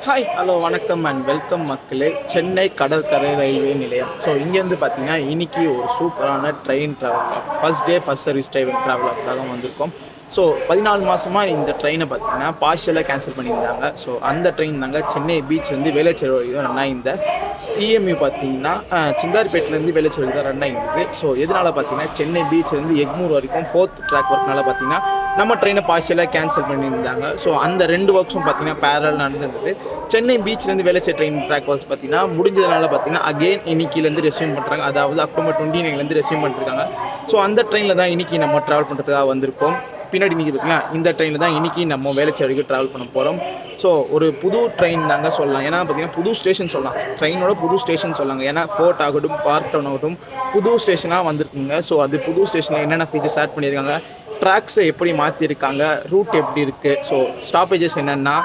Hi hello வணக்கம் and welcome மக்களே. சென்னை கடற்கரை ரயில்வே நிலையம். ஸோ இங்கேருந்து பார்த்தீங்கன்னா இன்றைக்கி ஒரு சூப்பரான train travel first day first service ட்ராவலுக்காக வந்திருக்கோம். ஸோ 14 மாதமாக இந்த ட்ரெயினை பார்த்தீங்கன்னா பார்ஷியலாக கேன்சல் பண்ணியிருந்தாங்க. ஸோ அந்த ட்ரெயின் தாங்க சென்னை பீச்லேருந்து வேளச்சேரி வரைக்கும் ரன் ஆகியிருந்த இஎம்யூ பார்த்தீங்கன்னா சிந்தாரிப்பேட்டிலேருந்து வேளச்சேரி தான் ரன் ஆகிருந்தது. ஸோ எதனால் பார்த்தீங்கன்னா சென்னை பீச்லேருந்து எக்மூர் வரைக்கும் 4th ட்ராக் ஒர்க்னால பார்த்தீங்கன்னா நம்ம ட்ரெயினை பார்ஷியலாக கேன்சல் பண்ணியிருந்தாங்க. ஸோ அந்த 2 ஒர்க்ஸும் பார்த்தீங்கன்னா பேரல் நடந்துருந்தது. சென்னை பீச்லேருந்து வேளச்சேரி ட்ரெயின் ட்ராக் ஒர்க்ஸ் பார்த்தீங்கன்னா முடிஞ்சதுனால பார்த்தீங்கன்னா அகெயின் இன்னைக்கிலேருந்து ரெஸ்யூம் பண்ணுறாங்க. அதாவது அக்டோபர் 29 ரெஸ்யூம் பண்ணிருக்காங்க. ஸோ அந்த ட்ரெயினில் தான் இன்றைக்கி நம்ம ட்ராவல் பண்ணுறதுக்காக வந்திருக்கோம். பின்னாடி நீங்கள் பார்த்தீங்கன்னா இந்த ட்ரெயினில் தான் இன்றைக்கி நம்ம வேளச்சேரிக்கு ட்ராவல் பண்ண போகிறோம். ஸோ ஒரு புது ட்ரெயின் தாங்க சொல்லலாம். ஏன்னா பார்த்தீங்கன்னா புது ஸ்டேஷன் சொல்லலாம், ட்ரெயினோட புது ஸ்டேஷன் சொல்லாங்க. ஏன்னா ஃபோர்ட் ஆகட்டும் பார்க் டவுன் ஆகட்டும் புது ஸ்டேஷனாக வந்திருக்குங்க. ஸோ அது புது ஸ்டேஷனில் என்னென்ன ஃபீச்சர்ஸ் ஆட் பண்ணியிருக்காங்க, ட்ராக்ஸை எப்படி மாற்றிருக்காங்க, ரூட் எப்படி இருக்குது, ஸோ ஸ்டாப்பேஜஸ் என்னென்னா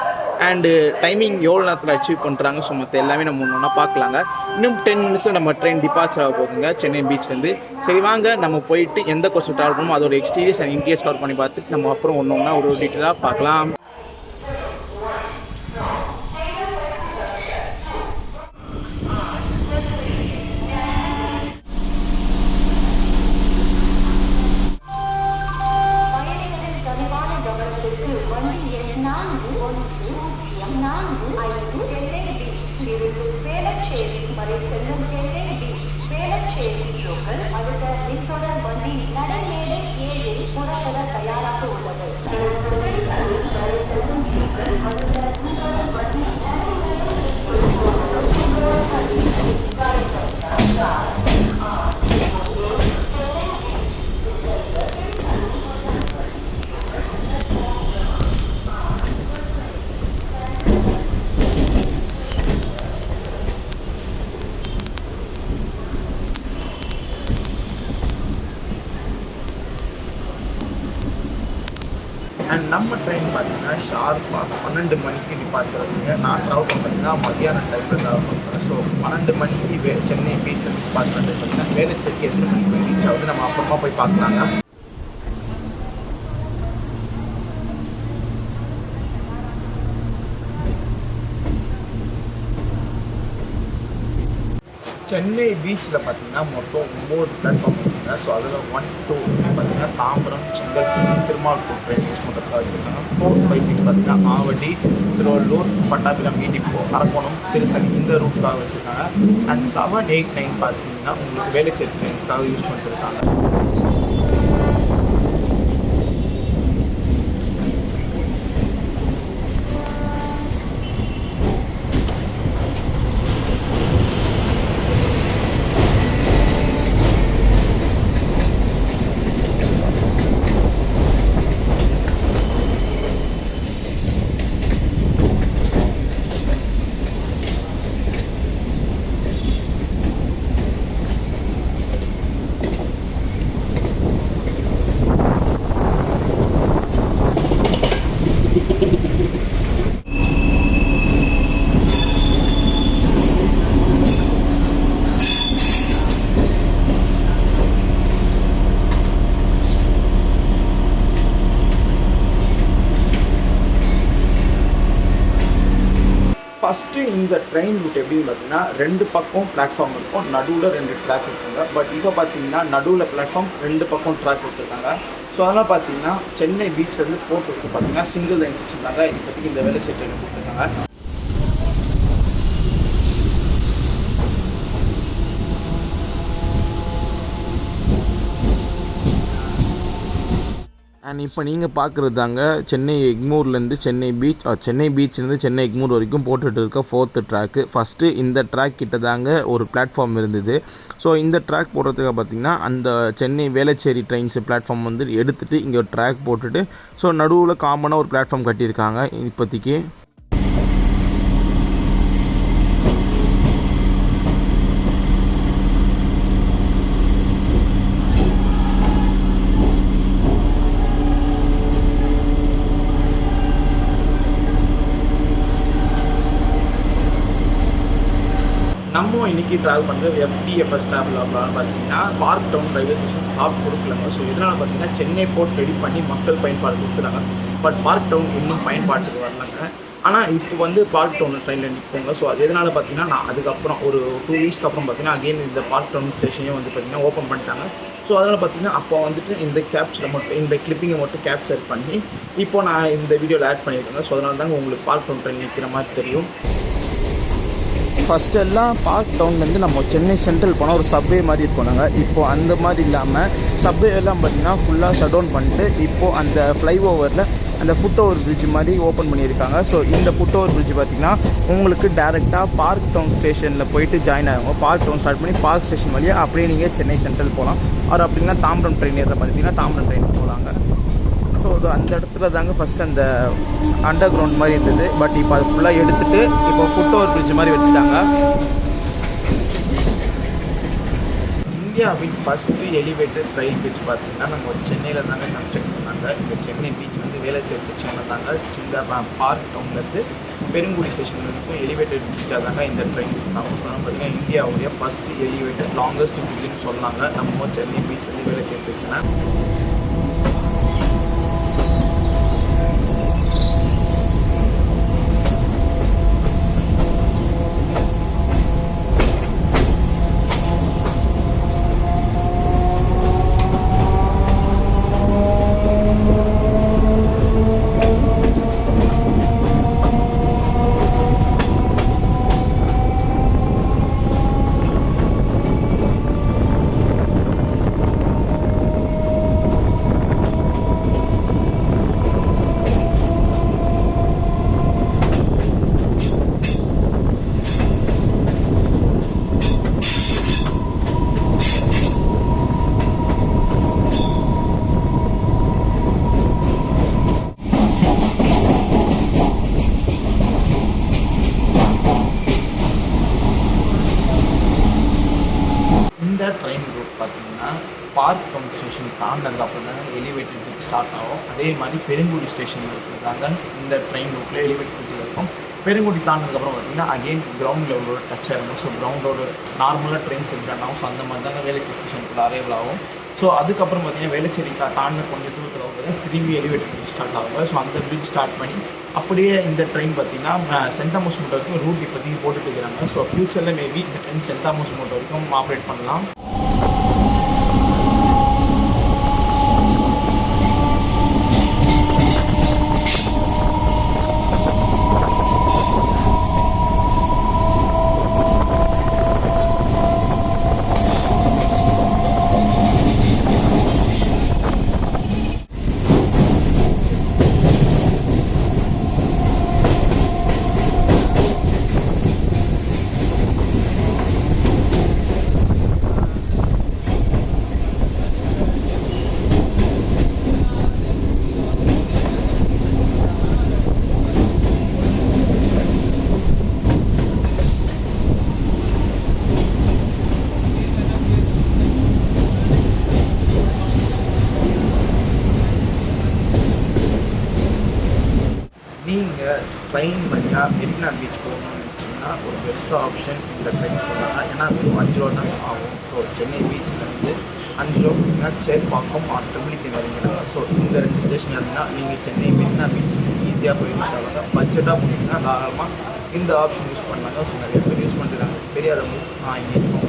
அண்டு டைமிங் எவ்வளோ நேரத்தில் அச்சீவ் பண்ணுறாங்க. ஸோ மற்ற எல்லாமே நம்ம ஒன்றா பார்க்கலாங்க. இன்னும் 10 மினிட்ஸில் நம்ம ட்ரெயின் டிபார்ச்சர் ஆக போகுதுங்க சென்னை பீச்லேருந்து. சரி வாங்க நம்ம போயிட்டு எந்த கோர்ஸ் ட்ராவல் பண்ணணும் அதோட எக்ஸ்டீரியர்ஸ் அண்ட் இன்டீரியர்ஸ் கவர் பண்ணி பார்த்துட்டு நம்ம அப்புறம் ஒன்றா ஒரு டீட்டெயிலாக பார்க்கலாம். அண்ட் நம்ம ட்ரெயின் பார்த்தீங்கன்னா ஷார்ப்பாக 12 மணிக்கு டிபார்ச்சர் வச்சுங்க. நான் ட்ராவல் பார்த்தீங்கன்னா மத்தியானம் டைமில் ட்ராவல் பண்ணுறேன். ஸோ 12 மணிக்கு சென்னை பீச் டிபார்ச்சர் பார்த்தீங்கன்னா வேளச்சேரிக்கு எத்தனை மணிக்கு போய் ரீச் ஆகுது நம்ம அப்புறமா போய் பார்க்கலாங்க. சென்னை பீச்சில் பார்த்தீங்கன்னா மொத்தம் 9 பிளாட்ஃபார்ம் இருக்குங்க. ஸோ அதில் 1, 2 பார்த்தீங்கன்னா தாம்பரம், செங்கல்பட்டு, திருமால்பூர் ட்ரெயின் யூஸ் பண்ணுறதுக்காக வச்சுருக்காங்க. 4, 5, 6 பார்த்தீங்கன்னா ஆவடி, திருவள்ளூர், பட்டாபிரம், மீடிப்போ, அரக்கோணம், திருத்தணி இந்த ரூட்டுக்காக வச்சுருக்காங்க. அண்ட் 7, 8, 9 பார்த்தீங்கன்னா உங்களுக்கு வேளச்சேரி ட்ரெயின்ஸ்க்காக யூஸ் பண்ணிட்டுருக்காங்க. ஃபஸ்ட்டு இந்த ட்ரெயின் ரூட் எப்படின்னு பார்த்தீங்கன்னா 2 பக்கம் பிளாட்ஃபார்ம் இருக்கும், நடுவில் 2 ட்ராக் இருக்குங்க. பட் இப்போ பார்த்தீங்கன்னா நடுவில் பிளாட்ஃபார்ம் 2 பக்கம் ட்ராக் கொடுத்துருக்காங்க. ஸோ அதனால் பார்த்தீங்கன்னா சென்னை பீச்லேருந்து ஃபோர்ட் வரைக்கும் பார்த்தீங்கன்னா சிங்கிள் லைன் செக்ஷன் தாங்க இப்போதைக்கு இந்த வேளச்சேரி ட்ரெயின் கொடுத்துருக்காங்க. அண்ட் இப்போ நீங்கள் பார்க்குறது தாங்க சென்னை எக்மூர்லேருந்து சென்னை பீச்லேருந்து சென்னை எக்மூர் வரைக்கும் போட்டுட்டு இருக்க 4th ட்ராக்கு. ஃபஸ்ட்டு இந்த ட்ராக் கிட்ட தாங்க ஒரு பிளாட்ஃபார்ம் இருந்தது. ஸோ இந்த ட்ராக் போடுறதுக்காக பார்த்திங்கன்னா அந்த சென்னை வேளச்சேரி ட்ரெயின்ஸ் பிளாட்ஃபார்ம் வந்து எடுத்துகிட்டு இங்கே ஒரு ட்ராக் போட்டுட்டு ஸோ நடுவில் காமனாக ஒரு பிளாட்ஃபார்ம் கட்டியிருக்காங்க இப்போதைக்கு. நம்ம இன்றைக்கி ட்ராவல் பண்ணுறது எஃப்டிஎஃப்எஸ் ட்ராவல் அப்படின்னு பார்த்தீங்கன்னா Park Town railway station stop கொடுக்கலங்க. ஸோ இதனால் பார்த்தீங்கன்னா சென்னை போர்ட் ரெடி பண்ணி மக்கள் பயன்பாடு கொடுத்துறாங்க. பட் பார்க் டவுன் இன்னும் பயன்பாட்டுக்கு வரலங்க. ஆனால் இப்போ வந்து பார்க் டவுன் ட்ரெயினில் நிற்போங்க. ஸோ அது எதனால் பார்த்தீங்கன்னா, நான் அதுக்கப்புறம் ஒரு 2 வீக்ஸ்க்கு அப்புறம் பார்த்தீங்கன்னா அகெயின் இந்த பார்க் டவுன் ஸ்டேஷனையும் வந்து பார்த்தீங்கன்னா ஓப்பன் பண்ணிட்டாங்க. ஸோ அதனால் பார்த்தீங்கன்னா அப்போ வந்துட்டு இந்த கேப்சரை மட்டும் இந்த கிளிப்பிங்கை மட்டும் கேப்சர் பண்ணி இப்போ நான் இந்த வீடியோவில் ஆட் பண்ணியிருக்கேங்க. ஸோ அதனால தாங்க உங்களுக்கு பார்க் டவுன் ட்ரெயின் நிற்கிற மாதிரி தெரியும். ஃபஸ்ட்டு எல்லாம் பார்க் டவுன்லேருந்து நம்ம சென்னை சென்ட்ரல் போனால் ஒரு சப்வே மாதிரி இருக்கும் நாங்கள். இப்போது அந்த மாதிரி இல்லாமல் சப்வே எல்லாம் பார்த்திங்கன்னா ஃபுல்லாக ஷட் டவுன் பண்ணிட்டு இப்போது அந்த ஃப்ளைஓவரில் அந்த ஃபுட் ஓவர் பிரிட்ஜ் மாதிரி ஓப்பன் பண்ணியிருக்காங்க. ஸோ இந்த ஃபுட் ஓவர் பிரிட்ஜ் பார்த்திங்கன்னா உங்களுக்கு டேரெக்டாக பார்க் டவுன் ஸ்டேஷனில் போயிட்டு ஜாயின் ஆகும். பார்க் டவுன் ஸ்டார்ட் பண்ணி பார்க் ஸ்டேஷன் வழியாக அப்படியே நீங்கள் சென்னை சென்ட்ரல் போகலாம். அவர் அப்படின்னா தாம்பரம் ட்ரெயின் ஏற பார்த்தீங்கன்னா தாம்பரம் ட்ரெயின் போகலாங்க. ஸோ அது அந்த இடத்துல தாங்க ஃபஸ்ட்டு அந்த அண்டர் கிரவுண்ட் மாதிரி இருந்தது. பட் இப்போ அது ஃபுல்லாக எடுத்துகிட்டு இப்போ ஃபுட் ஓவர் பிரிட்ஜ் மாதிரி வச்சுட்டாங்க. இந்தியாவின் ஃபஸ்ட்டு எலிவேட்டட் ரயில் பிரிட்ஜ் பார்த்திங்கன்னா நம்ம சென்னையில் தாங்க கன்ஸ்ட்ரக்ட் பண்ணாங்க. இந்த சென்னை பீச் வந்து வேலைச்சேரி செக்ஷனில் தாங்க சின்ன பார்க் டவுன்லேருந்து பெருங்குடி ஸ்டேஷன் வரைக்கும் எலிவேட்டட் பிரிட்ஜாக தாங்க இந்த ட்ரெயின் கொடுத்தாங்க. ஸோ நம்ம பார்த்திங்கன்னா இந்தியாவுடைய ஃபஸ்ட்டு எலிவேட்டட் லாங்கஸ்ட் பிரிட்ஜுன்னு சொன்னாங்க நம்ம சென்னை பீச் வந்து வேலைச்சேரி செக்ஷனை. ட்ரெயின் ரூட் பார்த்தீங்கன்னா பார்க் டவுன் ஸ்டேஷன் தாண்டினதுக்கப்புறம் தாங்க எலிவேட்டட் பிரிட்ஜ் ஸ்டார்ட் ஆகும். அதே மாதிரி பெருங்குடி ஸ்டேஷனில் இருக்கிறதாங்க இந்த ட்ரெயின் ரூட்டில் எலிவேட்டட் பிரிட்ஜில் இருக்கும். பெருங்குடி தாண்டினதுக்கப்புறம் பார்த்தீங்கன்னா அகெயின் கிரவுண்ட் லெவலோட டச் ஆகும். ஸோ கிரவுண்டோட நார்மலாக ட்ரெயின்ஸ் எக்ஸாண்ட் ஆகும். ஸோ அந்த மாதிரி தாங்க வேலைச்சேரி ஸ்டேஷனுக்குள்ள அரைவல் ஆகும். ஸோ அதுக்கப்புறம் பார்த்தீங்கன்னா வேலைச்சேரி தாண்டின கொஞ்சம் தூரத்தில் வந்து திரும்பி எலிவேட்டட் பிரிட்ஜ் ஸ்டார்ட் ஆகும். ஸோ அந்த பிரிட்ஜ் ஸ்டார்ட் பண்ணி அப்படியே இந்த ட்ரெயின் பார்த்திங்கன்னா சென்ட் தாமஸ் மூட்டை வரைக்கும் ரூட் இப்போதைக்கு போட்டுட்டு இருக்கிறாங்க. ஸோ ஃப்யூச்சரில் மேபி இந்த ட்ரெயின் சென்ட் தாமஸ் மூட்டை வரைக்கும் ஆப்ரேட் பண்ணலாம். நீங்கள் ட்ரெயின் வழியாக மெரினா பீச் போகணும்னு நினச்சிங்கன்னா ஒரு பெஸ்ட் ஆப்ஷன் இந்த ட்ரெயின் சொல்லலாம். ஏன்னா வெறும் 5 ரூபா தான் ஆகும். ஸோ சென்னை பீச்சிலேருந்து 5 ரூபா பார்த்தீங்கன்னா சேப்பாக்கம் ட்ரிபிலிட்டி வரீங்கன்னா. ஸோ இந்த 2 ஸ்டேஷன் இருந்தால் நீங்கள் சென்னை மெரினா பீச் ஈஸியாக போய் ரீச் ஆகாங்க. பட்ஜெட்டாக போச்சுன்னா தாராளமாக இந்த ஆப்ஷன் யூஸ் பண்ணாங்க. ஸோ நிறைய பேர் யூஸ் பண்ணுறாங்க. தெரியாதவங்க நான் இங்கே இருக்கோம்.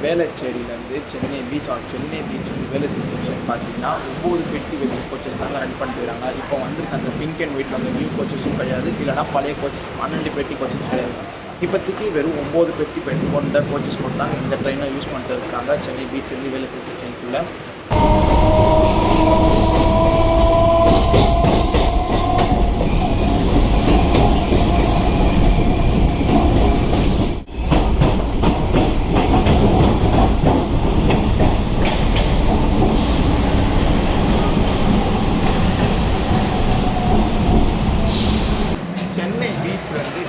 வேளச்சேரியிலேருந்து சென்னை பீச் வந்து வேளச்சேரி செக்ஷன் பார்த்தீங்கன்னா 9 பெட்டி வச்சு கோச்சஸ் தாங்க ரன் பண்ணிட்டுருக்காங்க. இப்போ வந்துருக்கு அந்த பிங்க் அண்ட் ஒயிட் அந்த நியூ கோச்சஸும் கிடையாது. இல்லைனா பழைய கோச்சஸ் 12 பெட்டி கோச்சஸ் கிடையாது. இப்போதைக்கு வெறும் 9 பெட்டி கொண்ட கோச்சஸ் மட்டும் தான் இந்த ட்ரெயினை யூஸ் பண்ணிட்டு இருக்காங்க சென்னை பீச்லேருந்து வேளச்சேரி செக்ஷனுக்குள்ளே.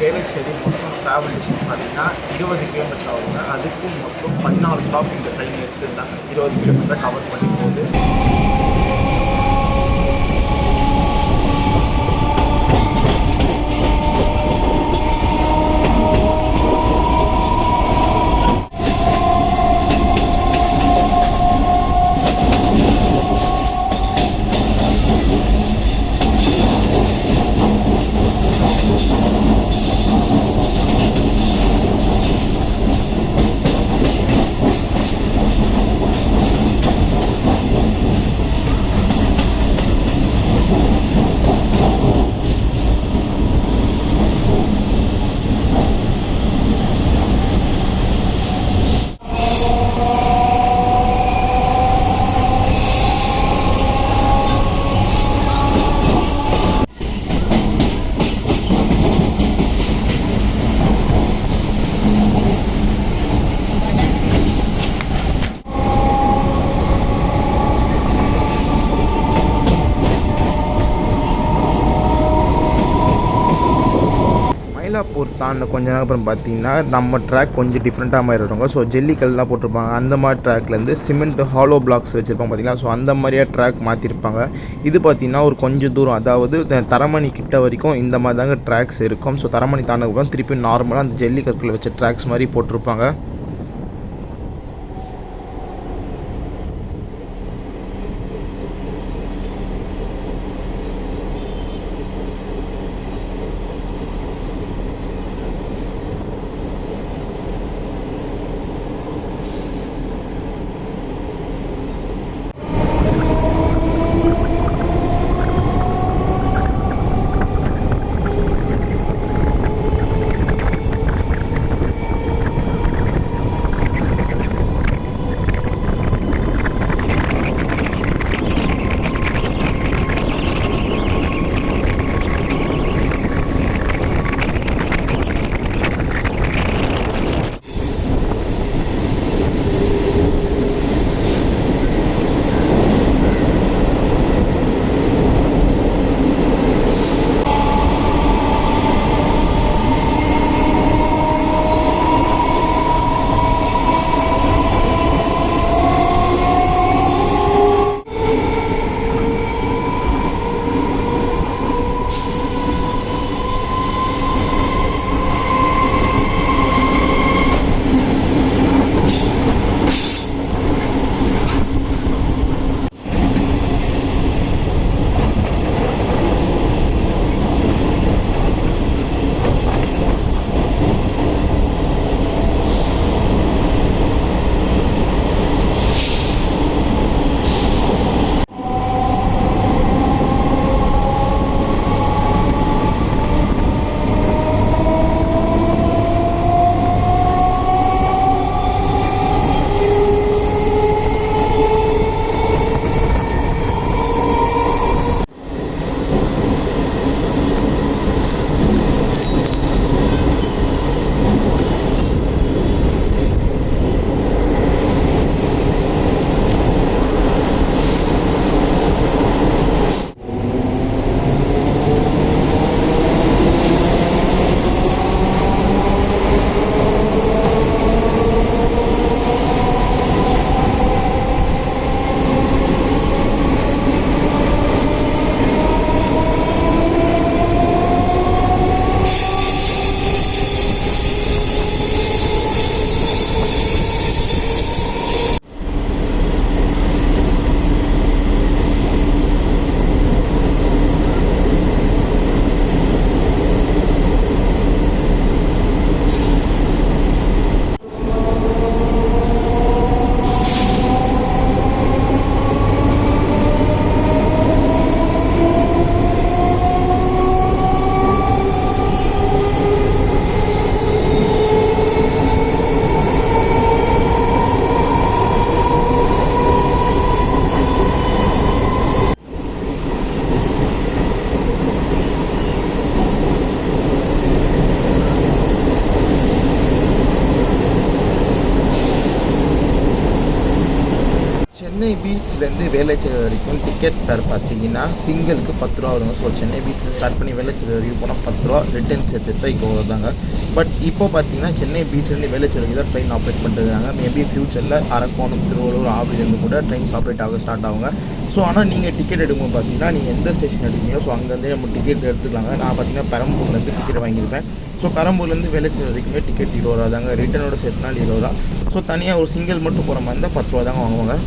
வேளச்சேரி மொத்தம் ட்ராவல் டிஸ்டன்ஸ் பார்த்தீங்கன்னா 20 கிலோமீட்டர் ஆகுங்க. அதுக்கு மொத்தம் 14 ஸ்டாப் இந்த ட்ரெயின் எடுத்துருந்தாங்க. 20 கிலோமீட்டர் கவர் பண்ணி போகுது. மயிலாப்பூர் தாண்டின கொஞ்ச நேரம் அப்புறம் பார்த்தீங்கன்னா நம்ம ட்ராக் கொஞ்சம் டிஃப்ரெண்ட்டாக மாதிரி இருப்பாங்க. ஸோ ஜல்லிக்கல்லாம் போட்டிருப்பாங்க. அந்த மாதிரி ட்ராக்லேருந்து சிமெண்ட் ஹாலோ பிளாக்ஸ் வச்சுருப்பாங்க பார்த்தீங்களா. ஸோ அந்த மாதிரியா ட்ராக் மாற்றிருப்பாங்க. இது பார்த்தீங்கன்னா ஒரு கொஞ்சம் தூரம், அதாவது தரமணி கிட்ட வரைக்கும் இந்த மாதிரி தாங்க ட்ராக்ஸ் இருக்கும். ஸோ தரமணி தாண்டதுக்கப்புறம் திருப்பி நார்மலாக அந்த ஜல்லிக்கற்களை வச்ச ட்ராக்ஸ் மாதிரி போட்டிருப்பாங்க. சென்னை பீச்லேருந்து வேளச்சேரி வரைக்கும் டிக்கெட் ஃபேர் பார்த்தீங்கன்னா சிங்கிளுக்கு 10 ரூபா வருங்க. ஸோ சென்னை பீச்சில் ஸ்டார்ட் பண்ணி வேளச்சேரி வரைக்கும் போனால் 10 ரூபா ரிட்டர்ன் சேர்த்து தான் இப்போ வருதாங்க. பட் இப்போ பார்த்தீங்கன்னா சென்னை பீச்லேருந்து வேளச்சேரி வரைக்கும் தான் ட்ரெயின் ஆப்ரேட் பண்ணிட்டுருக்காங்க. மேபி ஃப்யூச்சரில் அரக்கோணம், திருவள்ளூர், ஆவடியிலேருந்து கூட ட்ரெயின்ஸ் ஆப்ரேட் ஆக ஸ்டார்ட் ஆகுங்க. ஸோ ஆனால் நீங்கள் டிக்கெட் எடுக்கும்போது பார்த்தீங்கன்னா நீங்கள் எந்த ஸ்டேஷன் எடுக்கிறீங்களோ ஸோ அங்கேருந்தே நம்ம டிக்கெட் எடுத்துக்கலாங்க. நான் பார்த்தீங்கன்னா பெரம்பூர்லேருந்து டிக்கெட் வாங்கியிருப்பேன். ஸோ பெரம்பூர்லேருந்து வேளச்சேரி வரைக்குமே டிக்கெட் 20 ரூபா தாங்க. ரிட்டனோட சேர்த்துனா 20 ரூபா. ஸோ தனியாக ஒரு சிங்கிள் மட்டும் போகிற மாதிரி இருந்தால் 10 ரூபா தாங்க வாங்குவாங்க.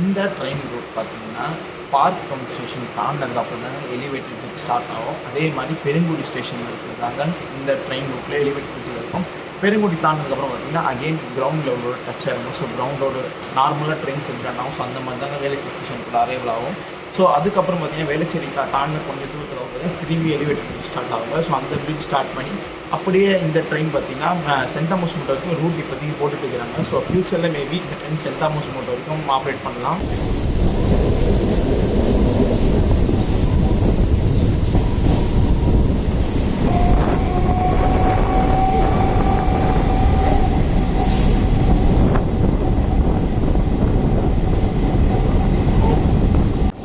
இந்த ட்ரெயின் ரூட் பார்த்தீங்கன்னா பார்க் பம்ப் ஸ்டேஷன் தாண்டதுக்கப்புறம் தான் எலிவேட்டட் பிரிட்ஜ் ஸ்டார்ட் ஆகும். அதே மாதிரி பெருங்குடி ஸ்டேஷனில் இருக்கிறதாங்க இந்த ட்ரெயின் ரூட்டில் எலிவேட்டட் பிரிட்ஜில் இருக்கும். பெருங்குடி தாண்டதுக்கப்புறம் பார்த்தீங்கன்னா அகெயின் கிரவுண்ட் லெவலோட டச் ஆகும். ஸோ கிரவுண்டோட நார்மலாக ட்ரெயின்ஸ் ரன் ஆகும். ஸோ அந்த மாதிரி தாங்க வேளச்சேரி ஸ்டேஷனுக்குள்ள அரைவல் ஆகும். ஸோ அதுக்கப்புறம் பார்த்தீங்கன்னா வேளச்சேரி தாண்ட கொஞ்சம் தூரத்தில் வந்து திரும்பி எலிவேட்டட் பிரிட்ஜ் ஸ்டார்ட் ஆகும். ஸோ அந்த பிரிட்ஜ் ஸ்டார்ட் பண்ணி அப்படியே இந்த ட்ரெயின் பார்த்தீங்கன்னா சென்ட் தாமஸ் மோட்டோ வரைக்கும் ரூட் இப்போதைக்கு போட்டுட்டு இருக்கிறாங்க. ஸோ ஃப்யூச்சரில் மேபி இந்த ட்ரெயின் சென்ட் தாமஸ் மோட்டோ வரைக்கும் ஆப்ரேட் பண்ணலாம்.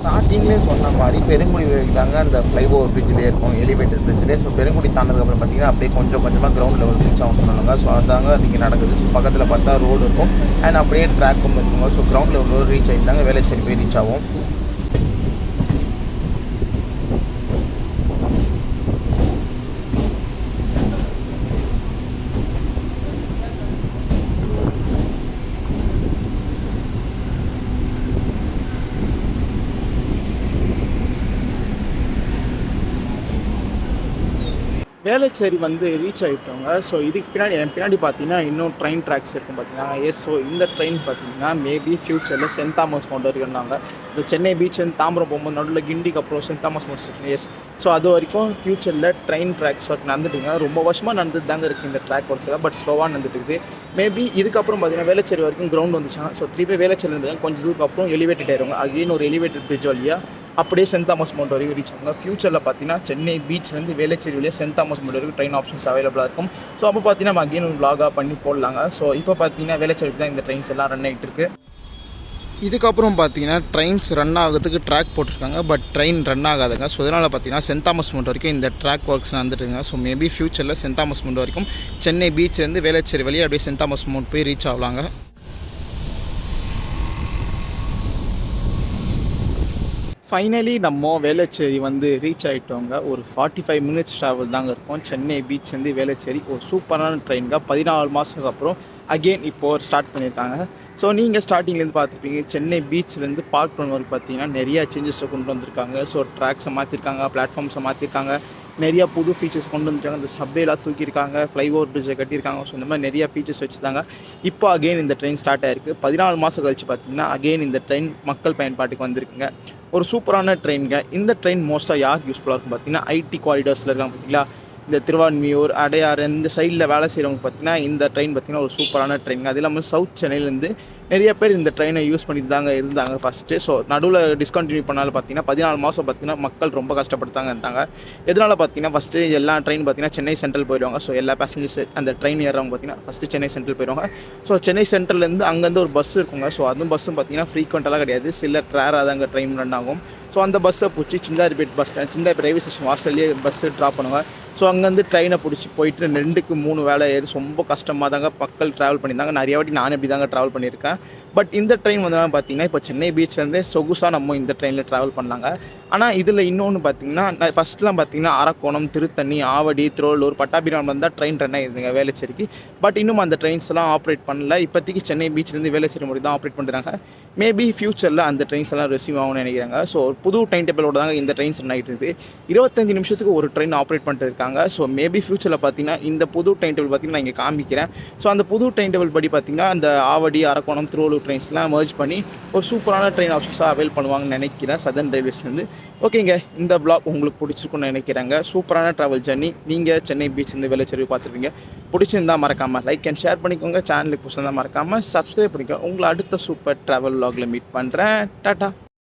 ஸ்டார்டிங்லேயே சொன்ன மாதிரி பெருங்குடி தாங்க அந்த ஃப்ளைஓவர் பிரிட்ஜ்லேயே இருக்கும், எலிவேட்டட் பிரிட்ஜ்லேயே. ஸோ பெருங்குடி தாண்டதுக்கப்புறம் பார்த்தீங்கன்னா அப்படியே கொஞ்சம் கொஞ்சமாக கிரவுண்ட் லெவல் ரீச் ஆகும் சொன்னாங்க. ஸோ அதாங்க இங்கே நடக்குது. ஸோ பக்கத்தில் பார்த்தா ரோடு இருக்கும் அண்ட் அப்படியே ட்ராக்கும் இருக்குங்க. ஸோ கிரவுண்ட் லெவலோடு ரீச் ஆகிட்டாங்க வேளச்சேரி போய் ரீச் ஆகும். வேளச்சேரி வந்து ரீச் ஆகிட்டோங்க. ஸோ இதுக்கு பின்னாடி என் பின்னாடி பார்த்தீங்கன்னா இன்னும் ட்ரெயின் ட்ராக்ஸ் இருக்கும் பார்த்தீங்கன்னா. ஸோ இந்த ட்ரெயின் பார்த்தீங்கன்னா மேபி ஃப்யூச்சரில் சென்ட் தாமஸ் மோட்டோ இருக்குன்னாங்க. இந்த சென்னை பீச் தாம்பரம் போகும்போது நடுவில் கிண்டிக்கு அப்புறம் Saint Thomas Mount station. So அது வரைக்கும் ஃப்யூச்சரில் ட்ரெயின் ட்ராக்ஸ் ஒர்க் நடந்துட்டுங்க. ரொம்ப வருஷமாக நடந்துட்டு தாங்க இருக்குது இந்த ட்ராக் ஒர்க்ஸில். பட் ஸ்லோவாக நடந்துட்டு இருக்குது. மேபி இதுக்கப்புறம் பார்த்தீங்கன்னா வேளச்சேரி வரைக்கும் கிரவுண்ட் வந்துச்சாங்க. ஸோ திருப்பி வேளச்சேரி இருந்து கொஞ்சம் தூரம் அப்புறம் எலிவேட்டட் ஆயிடுவாங்க. அகெயின் ஒரு எலிவேட்டட் பிரிட்ஜ் வழியாக அப்படியே சென்ட் தாமஸ் மோட்டோ வரைக்கும் ரீச் ஆகுங்க. ஃப்யூச்சரில் பார்த்தீங்கன்னா சென்னை பீச்லேருந்து வேளச்சேரி வழியாக சென்ட் தாமஸ் மோட்டோ வரைக்கும் ட்ரெயின் ஆப்ஷன்ஸ் அவைலபிளாக இருக்கும். ஸோ அப்போ பார்த்தீங்கன்னா நம்ம அகெயின் ஒரு vlog பண்ணி போடலாங்க. ஸோ இப்போ பார்த்தீங்கன்னா வேளச்சேரிக்கு தான் இந்த ட்ரெயின்ஸ் எல்லாம் ரன் ஆகிட்டு இருக்கு. இதுக்கப்புறம் பார்த்தீங்கன்னா ட்ரெயின்ஸ் ரன் ஆகிறதுக்கு ட்ராக் போட்டிருக்காங்க. பட் ட்ரெயின் ரன் ஆகாதுங்க. ஸோ இதனால் பார்த்தீங்கன்னா சென்ட் தாமஸ் மோட்டோ வரைக்கும் இந்த ட்ராக் ஒர்க்ஸ் நடந்துட்டுங்க. ஸோ மேபி ஃப்யூச்சரில் சென்ட் தாமஸ் மோட்டோ வரைக்கும் சென்னை பீச்லேருந்து வேளச்சேரி வழியாக அப்படியே சென்ட் தாமஸ் மோட்டோ போய் ரீச் ஆகலாங்க. ஃபைனலி நம்ம வேளச்சேரி வந்து ரீச் ஆகிட்டோங்க. ஒரு 45 மினிட்ஸ் ட்ராவல் தாங்க இருக்கும் சென்னை பீச்லேருந்து வேளச்சேரி. ஒரு சூப்பரான ட்ரெயின்ங்க. 14 மாதத்துக்கு அப்புறம் அகெயின் இப்போது ஸ்டார்ட் பண்ணியிருக்காங்க. ஸோ நீங்கள் ஸ்டார்டிங்லேருந்து பார்த்துருப்பீங்க சென்னை பீச்லேருந்து பார்க் பண்ண வரைக்கும் பார்த்தீங்கன்னா நிறையா சேஞ்சஸை கொண்டு வந்திருக்காங்க. ஸோ ட்ராக்ஸை மாற்றிருக்காங்க, பிளாட்ஃபார்ம்ஸை மாற்றிருக்காங்க, நிறையா புது ஃபீச்சர்ஸ் கொண்டு வந்துருக்காங்க. இந்த சப்வேலாம் தூக்கியிருக்காங்க, ஃப்ளைஓவர் பிரிட்ஜை கட்டியிருக்காங்க. ஸோ இந்த மாதிரி நிறையா ஃபீச்சர்ஸ் வச்சுருந்தாங்க. இப்போ அகெயின் இந்த ட்ரெயின் ஸ்டார்ட் ஆகிருக்கு. 14 மாதம் கழிச்சு பார்த்தீங்கன்னா அகெயின் இந்த ட்ரெயின் மக்கள் பயன்பாட்டுக்கு வந்திருக்குங்க. ஒரு சூப்பரான ட்ரெயினுங்க. இந்த ட்ரெயின் மோஸ்ட்டாக யாருக்கு யூஸ்ஃபுல்லாக இருக்கும் பார்த்தீங்கன்னா ஐடி காரிடார்ஸில் இருக்காங்க பார்த்தீங்களா, இந்த திருவான்மியூர், அடையாறு இந்த சைடில் வேலை செய்கிறவங்க பார்த்தீங்கன்னா இந்த ட்ரெயின் பார்த்தீங்கன்னா ஒரு சூப்பரான ட்ரெயினுங்க. அது இல்லாமல் சவுத் சென்னையிலேருந்து நிறைய பேர் இந்த ட்ரெயினை யூஸ் பண்ணிட்டு தாங்க இருந்தாங்க ஃபஸ்ட்டு. ஸோ நடுவில் டிஸ்கண்டினியூ பண்ணாலும் பார்த்தீங்கன்னா 14 மாதம் பார்த்தீங்கன்னா மக்கள் ரொம்ப கஷ்டப்பட்டுதாங்க இருந்தாங்க. எதனால் பார்த்தீங்கன்னா ஃபஸ்ட்டு எல்லா ட்ரெயின் பார்த்தீங்கன்னா சென்னை சென்ட்ரல் போயிடுவாங்க. ஸோ எல்லா பேசஞ்சர்ஸ் அந்த ட்ரெயின் ஏறவங்க பார்த்தீங்கன்னா ஃபஸ்ட்டு சென்னை சென்ட்ரல் போயிடுவாங்க. ஸோ சென்னை சென்ட்ரல்லேருந்து அங்கேருந்து ஒரு பஸ் இருக்குங்க. ஸோ அதுவும் பஸ்ஸும் பார்த்தீங்கன்னா ஃப்ரீக்வெண்ட்டெல்லாம் கிடையாது, சில ரேராக தாங்க ட்ரெயின் ரன் ஆகும். ஸோ அந்த பஸ்ஸை பிடிச்சி Chintadripet bus stand Chintadripet railway station வாசல்லையே பஸ்ஸு ட்ராப் பண்ணுவாங்க. ஸோ அங்கேருந்து ட்ரெயினை பிடிச்சி போயிட்டு 2க்கு 3 வேலை ஏறி ரொம்ப கஷ்டமாக தாங்க மக்கள் ட்ராவல் பண்ணியிருந்தாங்க. நிறைய வாட்டி நானே இப்படி தாங்க ட்ராவல் பண்ணியிருக்கேன். பட் இந்த ட்ரெயின் வந்து பார்த்தீங்கன்னா இப்போ சென்னை பீச்லேருந்தே சொகுசாக நம்ம இந்த ட்ரெயினில் ட்ராவல் பண்ணலாங்க. ஆனால் இதில் இன்னொன்று பார்த்தீங்கன்னா ஃபஸ்ட்லாம் பார்த்தீங்கன்னா அரக்கோணம், திருத்தணி, ஆவடி, திருவள்ளூர், பட்டாபிராம் வந்தால் ட்ரெயின் ரன் ஆகிருந்துங்க வேளச்சேரிக்கு. பட் இன்னும் அந்த ட்ரெயின்ஸ்லாம் ஆப்ரேட் பண்ணல. இப்போதைக்கு சென்னை பீச்லேருந்து வேளச்சேரி மட்டும் தான் ஆப்ரேட் பண்ணுறாங்க. மேபி ஃப்யூச்சரில் அந்த ட்ரெயின்ஸ் எல்லாம் ரெசியூவ் ஆகும்னு நினைக்கிறாங்க. ஸோ புது டைம் டேபிளோட தாங்க இந்த ட்ரெயின்ஸ் ரன் ஆகிட்டு இருக்குது. 25 நிமிஷத்துக்கு ஒரு ட்ரெயின் ஆப்ரேட் பண்ணிட்டு இருக்காங்க. ஸோ மேபி ஃப்யூச்சரில் பார்த்தீங்கன்னா இந்த புது டைம் டேபிள் பார்த்தீங்கன்னா நான் இங்கே காமிக்கிறேன். ஸோ அந்த புது டைம் டேபிள் படி பார்த்தீங்கன்னா அந்த ஆவடி, அரக்கோணம், திருவள்ளூர் ட்ரெயின்ஸ்லாம் மர்ஜ் பண்ணி ஒரு சூப்பரான ட்ரெயின் ஆப்ஷன்ஸாக அவைல் பண்ணுவாங்கன்னு நினைக்கிறேன் சதர்ன் ரயில்வேஸ்லேருந்து. ஓகேங்க, இந்த வ்ளாக் உங்களுக்கு பிடிச்சிருக்குன்னு நினைக்கிறேங்க. சூப்பரான ட்ராவல் ஜர்னி. நீங்கள் சென்னை பீச்லேருந்து வேளச்சேரி பார்த்துருப்பீங்க. பிடிச்சிருந்தா மறக்காமல் லைக் அண்ட் ஷேர் பண்ணிக்கோங்க. சேனலுக்கு பிடிச்சிருந்தா மறக்காமல் சப்ஸ்கிரைப் பண்ணிக்கோங்க. உங்களை அடுத்த சூப்பர் ட்ராவல் வ்ளாகில் மீட் பண்ணுறேன். டாட்டா.